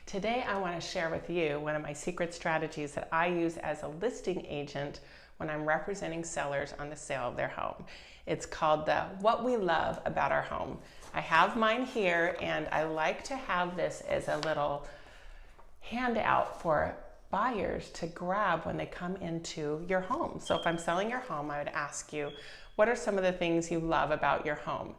Today I want to share with you one of my secret strategies that I use as a listing agent when I'm representing sellers on the sale of their home. It's called the What We Love About Our Home. I have mine here, and I like to have this as a little handout for buyers to grab when they come into your home. So if I'm selling your home, I would ask you, what are some of the things you love about your home?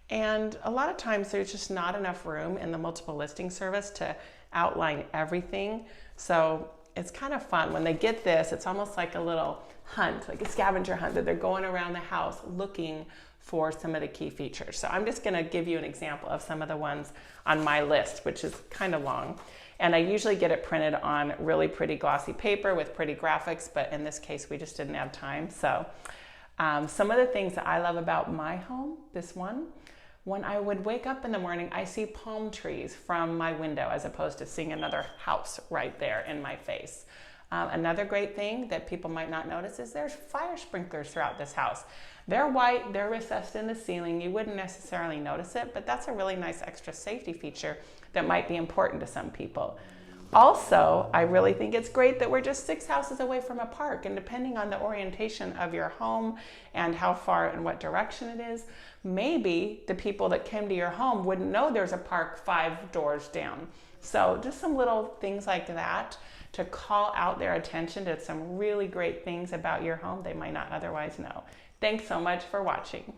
And a lot of times there's just not enough room in the multiple listing service to outline everything. So it's kind of fun. When they get this, it's almost like a little hunt, like a scavenger hunt, that they're going around the house looking for some of the key features. So I'm just going to give you an example of some of the ones on my list, which is kind of long. And I usually get it printed on really pretty glossy paper with pretty graphics, but in this case, we just didn't have time. So some of the things that I love about my home, this one, when I would wake up in the morning, I see palm trees from my window as opposed to seeing another house right there in my face. Another great thing that people might not notice is there's fire sprinklers throughout this house. They're white, they're recessed in the ceiling. You wouldn't necessarily notice it, but that's a really nice extra safety feature that might be important to some people. Also, I really think it's great that we're just 6 houses away from a park, and depending on the orientation of your home and how far and what direction it is, maybe the people that came to your home wouldn't know there's a park 5 doors down. So just some little things like that to call out their attention to some really great things about your home they might not otherwise know. Thanks so much for watching.